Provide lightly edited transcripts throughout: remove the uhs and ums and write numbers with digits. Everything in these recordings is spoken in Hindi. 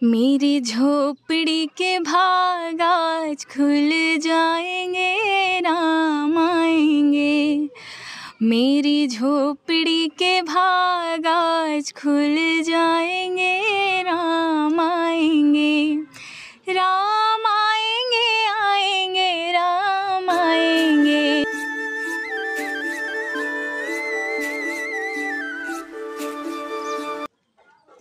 मेरी झोपड़ी के भाग आज खुल जाएंगे, राम आएंगे। मेरी झोपड़ी के भाग आज खुल जाएंगे, राम आएंगे। राम आएंगे, आएंगे, राम आएंगे।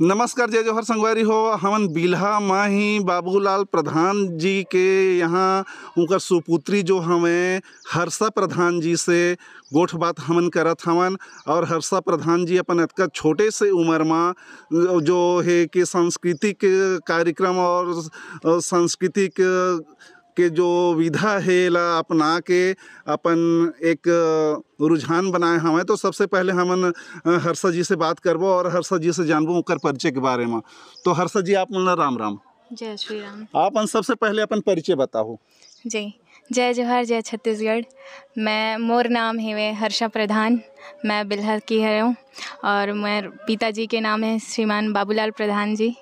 नमस्कार, जय जोहर संगवारी हो। हमन बिल्हा माही बाबूलाल प्रधान जी के यहाँ उनकर सुपुत्री जो हमें हर्षा प्रधान जी से गोठ बात हमन करत हवन। और हर्षा प्रधान जी अपन इतना छोटे से उम्र में जो है कि सांस्कृतिक कार्यक्रम और सांस्कृतिक के जो विधा है ला अपना के अपन एक रुझान बनाए हमें। तो सबसे पहले हमन हर्षा जी से बात करबो और हर्षा जी से जानबो उनकर परिचय के बारे में। तो हर्षा जी, आप मन राम राम। जय श्री राम। आप सबसे पहले अपन परिचय बताओ। जी, जय जोहर, जय छत्तीसगढ़। मैं मोर नाम है हर्षा प्रधान। मैं बिल्हा की हूँ और मेरे पिताजी के नाम है श्रीमान बाबूलाल प्रधान जी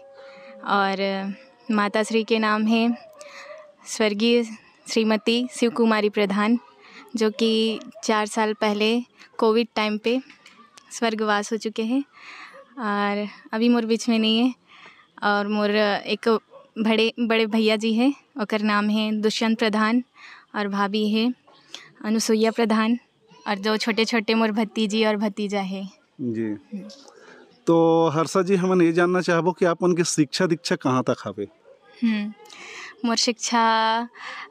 और माताश्री के नाम है स्वर्गीय श्रीमती शिव कुमारी प्रधान, जो कि 4 साल पहले कोविड टाइम पे स्वर्गवास हो चुके हैं और अभी मोर बीच में नहीं है। और मोर एक बड़े भैया जी है, ओकर नाम है दुष्यंत प्रधान और भाभी है अनुसुईया प्रधान और जो छोटे छोटे मोर भतीजी और भतीजा है जी। तो हर्षा जी, हमन ये जानना चाहबो कि आप उनकी शिक्षा दीक्षा कहाँ तक हवे? मोर शिक्षा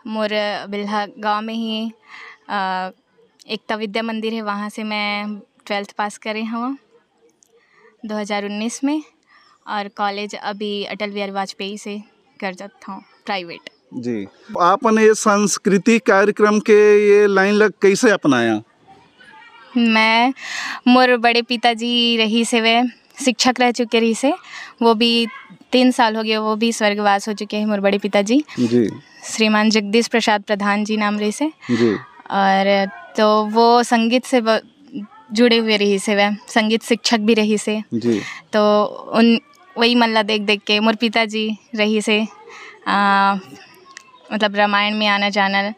मोर बिल्हा गांव में ही एकता विद्या मंदिर है, वहाँ से मैं 12th पास करे हूँ 2019 में। और कॉलेज अभी अटल बिहारी वाजपेयी से कर जाता हूँ प्राइवेट। जी। आपने ये सांस्कृतिक कार्यक्रम के ये लाइन लग कैसे अपनाया? मैं मोर बड़े पिताजी रही से वे शिक्षक रह चुके रही से, वो भी 3 साल हो गए, वो भी स्वर्गवास हो चुके हैं मोर बड़े पिताजी जी। श्रीमान जगदीश प्रसाद प्रधान जी नाम रही से जी। और तो वो संगीत से जुड़े हुए रही से, वह संगीत शिक्षक भी रही से जी। तो उन वही मल्ला देख देख के मोर पिताजी रही से मतलब रामायण में आना जाना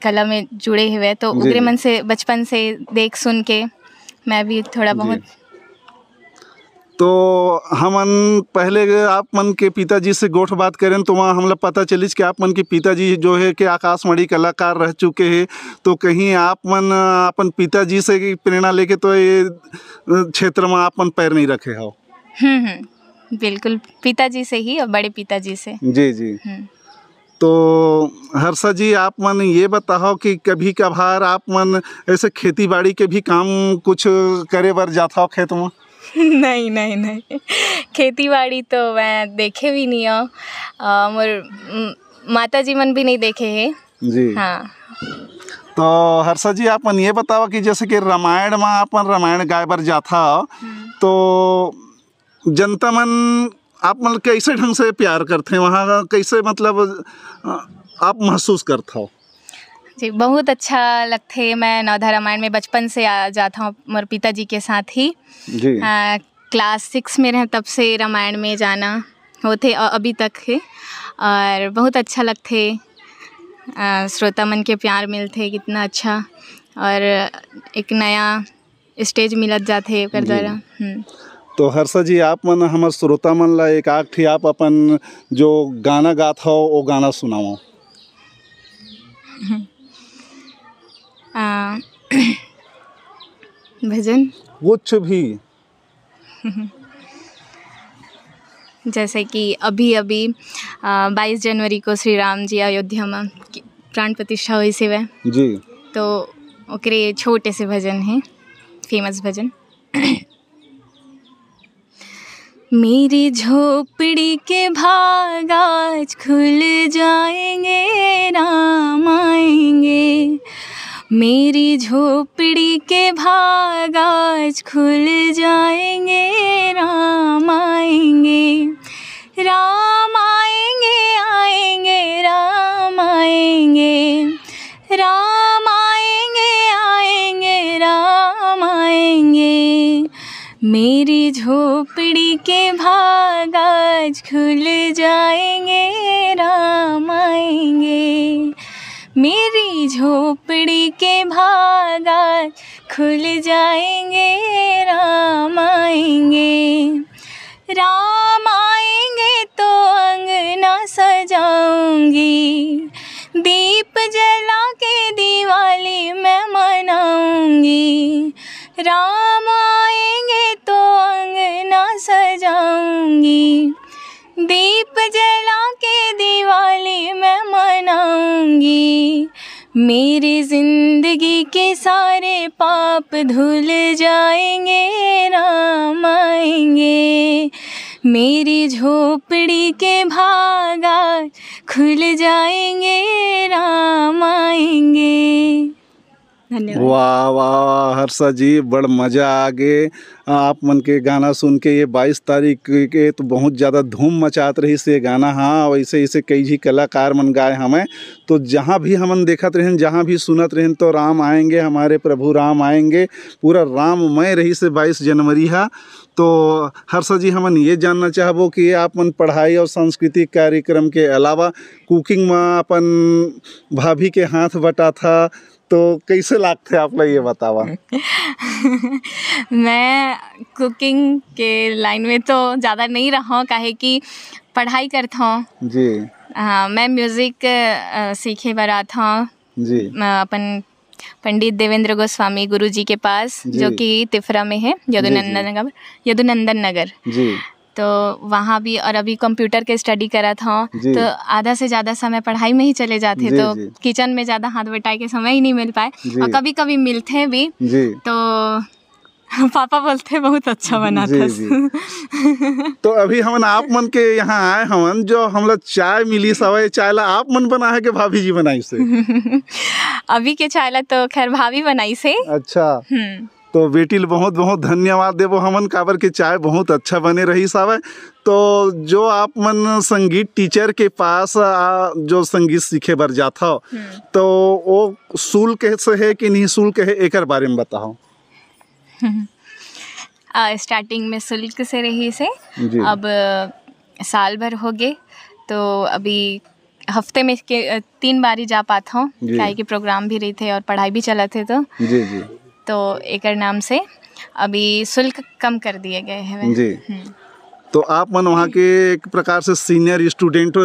कला में जुड़े हुए, तो उग्रे मन से बचपन से देख सुन के मैं भी थोड़ा बहुत। तो हमन पहले आप मन के पिताजी से गोठ बात करें तो वहाँ हमला पता चलिस कि आप मन के पिताजी जो है कि आकाशवाणी कलाकार रह चुके हैं। तो कहीं आप मन अपन पिताजी से प्रेरणा लेके तो ये क्षेत्र में आप मन पैर नहीं रखे हो? बिल्कुल, पिताजी से ही और बड़े पिताजी से। जी जी। तो हर्षा जी, आप मन ये बताओ कि कभी कभार आप मन ऐसे खेती बाड़ी के भी काम कुछ करे बर जाता हो खेत में? नहीं, खेती बाड़ी तो मैं देखे भी नहीं हूँ, मोर माता जी मन भी नहीं देखे हैं जी। हाँ। तो हर्षा जी, आप मन ये बताओ कि जैसे कि रामायण में अपन रामायण गाय बर जाता तो जनता मन आप मन कैसे ढंग से प्यार करते हैं वहाँ, कैसे मतलब आप महसूस करते हो? जी, बहुत अच्छा लगते है। मैं नवधा रामायण में बचपन से आ जाता हूँ मोर पिताजी के साथ ही जी। क्लास 6 में रहे तब से रामायण में जाना होते अभी तक है और बहुत अच्छा लगते। श्रोता मन के प्यार मिलते कितना अच्छा, और एक नया स्टेज मिलत जाते कर द्वारा। तो हर्षा जी, आप मन हमार श्रोता मन ला एक आख ठी आप अपन जो गाना गात हो वो गाना सुनाओ। भजन कुछ भी। जैसे कि अभी 22 जनवरी को श्री राम जी अयोध्या में प्राण प्रतिष्ठा हुई से वह जी, तो ओकरे छोटे से भजन हैं, फेमस भजन। मेरी झोपड़ी के भाग आज खुल जाएंगे, राम आएंगे। मेरी झोपड़ी के भाग आज खुल जाएंगे, राम आएंगे। राम आएंगे, आएंगे, राम आएंगे। राम आएंगे, आएंगे, राम आएंगे। मेरी मेरी झोपड़ी के भाग आज खुल जाएंगे, राम आएंगे। मेरी झोपड़ी के भाग आज खुल जाएंगे, राम आएंगे। राम आएंगे तो अंगना सजाऊंगी, दीप जला के दिवाली मैं मनाऊंगी। राम आएंगे तो अंगना सजाऊंगी, दीप जला के दिवाली मैं मनाऊंगी। मेरी जिंदगी के सारे पाप धुल जाएंगे, राम आएंगे। मेरी झोपड़ी के भाग आज खुल जाएंगे, राम आएंगे। धन्यवाद। वाह वाह हर्षा जी, बड़ मज़ा आ गए आप मन के गाना सुन के। ये 22 तारीख के तो बहुत ज़्यादा धूम मचात रही से गाना। हाँ, वैसे ऐसे कई जी कलाकार मन गाए हमें, तो जहाँ भी हमन देखत रहें, जहाँ भी सुनत रहें, तो राम आएंगे, हमारे प्रभु राम आएंगे, पूरा राममय रही से 22 जनवरी है। तो हर्षा जी, हमन ये जानना चाहबो कि आप मन पढ़ाई और सांस्कृतिक कार्यक्रम के अलावा कुकिंग में अपन भाभी के हाथ बटा था, तो कैसे लागते आप लोग ये बतावा। मैं कुकिंग के लाइन में तो ज़्यादा नहीं रहा, काहे कि पढ़ाई करता हूँ जी। हाँ, मैं म्यूज़िक सीखे बरा था जी। अपन पंडित देवेंद्र गोस्वामी गुरुजी के पास, जो कि तिफरा में है, यदुनंदन नगर जी। तो वहाँ भी, और अभी कंप्यूटर के स्टडी करा था, तो आधा से ज़्यादा समय पढ़ाई में ही चले जाते, तो किचन में ज़्यादा हाथ बटाए के समय ही नहीं मिल पाए। और कभी कभी मिलते भी तो पापा बोलते बहुत अच्छा बना था। तो अभी हम आप मन के यहाँ आए हमन, जो हम लोग चाय मिली सवाई चाय ला आप मन बना है कि भाभी जी बनाई से? अभी के चाय ला तो खैर भाभी बनाई से। अच्छा। तो बेटी बहुत बहुत धन्यवाद देवो हमन, काबर के चाय बहुत अच्छा बने रही सावे। तो जो आप मन संगीत टीचर के पास जो संगीत सीखे बर जाता हो, तो वो शुल्क से है कि निःशुल्क है, एक बारे में बताओ। स्टार्टिंग में शुल्क से रही से, अब साल भर हो गए, तो अभी हफ्ते में के 3 बार ही जा पाता हूँ, काहे कि प्रोग्राम भी रही थे और पढ़ाई भी चला थे, तो जी। तो एक नाम से अभी शुल्क कम कर दिए गए हैं जी। तो आप मन वहाँ के एक प्रकार से सीनियर स्टूडेंट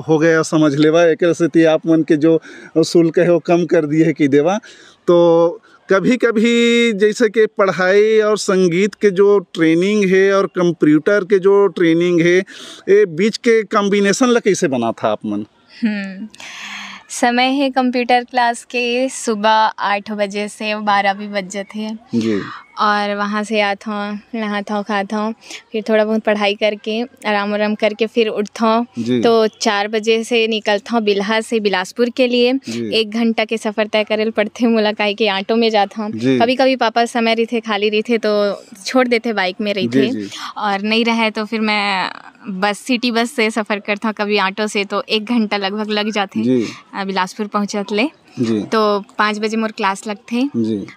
हो गया समझ लेवा, एक से आप मन के जो शुल्क है वो कम कर दिए है कि देवा। तो कभी कभी जैसे कि पढ़ाई और संगीत के जो ट्रेनिंग है और कंप्यूटर के जो ट्रेनिंग है, ये बीच के कॉम्बिनेशन ला कैसे बना था आप मन? समय है कंप्यूटर क्लास के सुबह 8 बजे से 12 भी बज जाते हैं जी। और वहाँ से आता हूँ, नहाता हूँ, खाता हूँ, फिर थोड़ा बहुत पढ़ाई करके आराम करके फिर उठता हूँ, तो 4 बजे से निकलता हूँ बिल्हा से बिलासपुर के लिए। 1 घंटा के सफ़र तय करे पड़ते मुला, काहे कि ऑटो में जाता हूँ। कभी कभी पापा समय रही थे, खाली रही थे, तो छोड़ देते, बाइक में रही थे, और नहीं रहे तो फिर मैं बस सिटी बस से सफ़र करता हूँ, कभी ऑटो से, तो 1 घंटा लगभग लग जाते बिलासपुर पहुँचत ले। तो 5 बजे मोर क्लास लगते,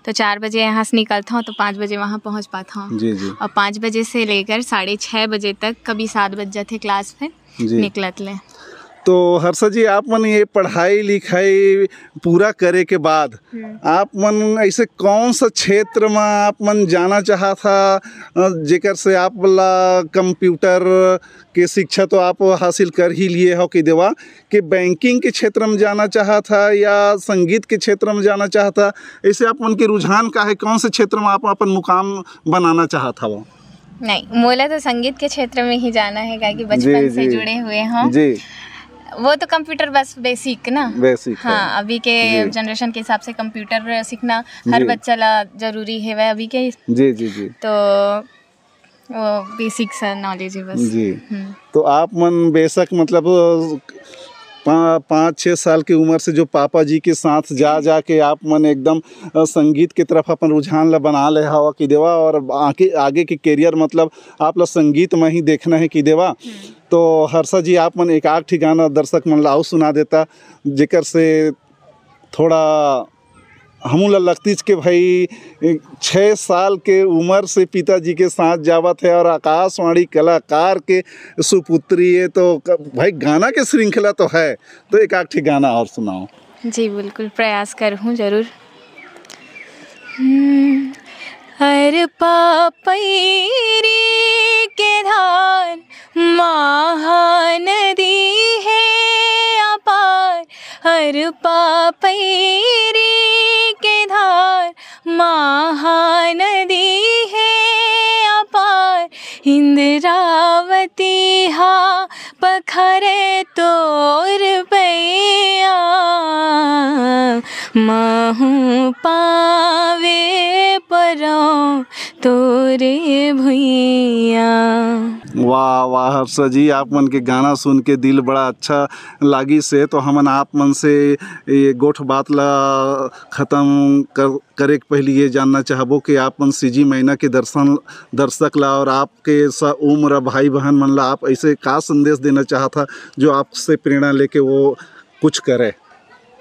तो 4 बजे यहाँ से निकलता हूँ, तो 5 बजे वहाँ पहुँच पाता हूँ। और 5 बजे से लेकर 6:30 बजे तक, कभी 7 बज जाते क्लास पे निकलत ले। तो हर्षा जी, आप मन ये पढ़ाई लिखाई पूरा करे के बाद आप मन ऐसे कौन सा क्षेत्र में आप मन जाना चाहा था, जेकर से आप ला कंप्यूटर के शिक्षा तो आप हासिल कर ही लिए हो कि देवा, कि बैंकिंग के क्षेत्र में जाना चाहा था या संगीत के क्षेत्र में जाना चाहा था? ऐसे आप मन के रुझान का है, कौन से क्षेत्र में आप अपन मुकाम बनाना चाहा था? वो नहीं, मोला तो संगीत के क्षेत्र में ही जाना है, क्योंकि बचपन से जुड़े हुए हैं जी। वो तो कंप्यूटर बस बेसिक ना, बेसिक हाँ, अभी के जनरेशन के हिसाब से कंप्यूटर सीखना हर बच्चा ला जरूरी है, वह अभी के जी। तो वो बेसिक सा नॉलेज है बस जी। तो आप मन बेशक मतलब 5-6 साल की उम्र से जो पापा जी के साथ जा के आप मन एकदम संगीत की तरफ अपन रुझान ला बना ले हवा कि देवा, और आगे के करियर मतलब आप ला संगीत में ही देखना है कि देवा। तो हर्षा जी, आप मन एक आध ठिकाना दर्शक मन ला सुना देता, जेकर से थोड़ा हमू ला लगतीच के भाई 6 साल के उम्र से पिताजी के साथ जावत है और आकाशवाणी कलाकार के सुपुत्री है, तो भाई गाना के श्रृंखला तो है, तो एक आध गाना और सुनाओ। जी बिल्कुल, प्रयास करूँ जरूर। हर पापैरी के धार महानदी है अपार, हर पापैरी के धार महानदी है अपार, इंद्रावती हा पखरे तोर पैया, महू पावे परो तोरे भुइया। वाह वाह हर्षा जी, आप मन के गाना सुन के दिल बड़ा अच्छा लागी से, तो हमन आप मन से ये गोठ बात ला ख़त्म करे के पहले ये जानना चाहबो कि आप मन सीजी महीना के दर्शक ला और आपके सा उम्र भाई बहन मन ला आप ऐसे का संदेश देना चाहता जो आपसे प्रेरणा लेके वो कुछ करे।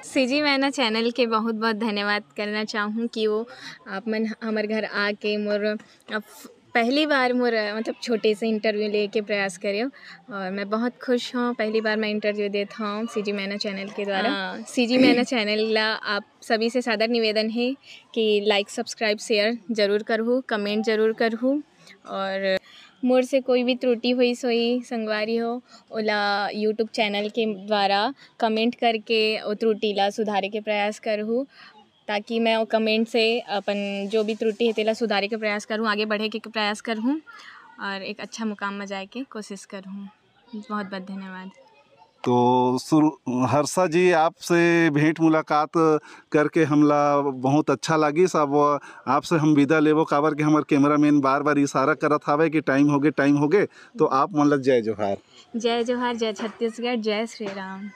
सीजी मैना चैनल के बहुत बहुत धन्यवाद करना चाहूँ कि वो आप मन हमारे घर आके मोर पहली बार मोर मतलब छोटे से इंटरव्यू लेके प्रयास करियो, और मैं बहुत खुश हूँ। पहली बार मैं इंटरव्यू देता हूँ सीजी मैना चैनल के द्वारा। सीजी मैना चैनल ला आप सभी से सादर निवेदन है कि लाइक सब्सक्राइब शेयर ज़रूर करूँ, कमेंट ज़रूर करूँ, और मोर से कोई भी त्रुटि हुई सोई संगवारी हो ओला यूट्यूब चैनल के द्वारा कमेंट करके वो त्रुटि ला सुधारे के प्रयास करूँ, ताकि मैं वो कमेंट से अपन जो भी त्रुटि है तेला सुधारे के प्रयास करूँ, आगे बढ़े के प्रयास करूँ और एक अच्छा मुकाम में जाए के कोशिश करूँ। बहुत बहुत धन्यवाद। तो हर्षा जी, आपसे भेंट मुलाकात करके हमला बहुत अच्छा लगी। सब आपसे हम विदा लेवो, काबर के हमार कैमरामैन बार बार इशारा करत हावे कि टाइम हो गए, तो आप मन लग जय जोहार। जय जोहार, जय छत्तीसगढ़, जय श्री राम।